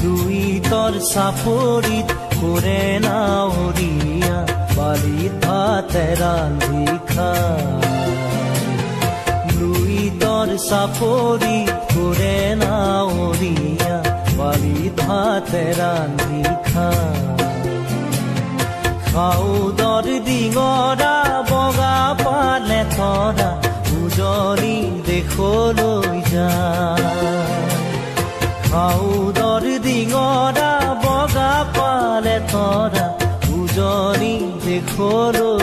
Louis তৰ চাপৰিত কৰে নাৱৰীয়া বালিত ভাতে ৰান্ধি খায় লুই তৰ চাপৰিত কৰে নাৱৰীয়া বালিত ভাতে ৰান্ধি খায় খাউদৰ ডিঙৰা বগা পালে তৰা উজনি দেশলৈ যায় খাউদৰ ডিঙৰা বগা পালে তৰা উজনি দেশলৈ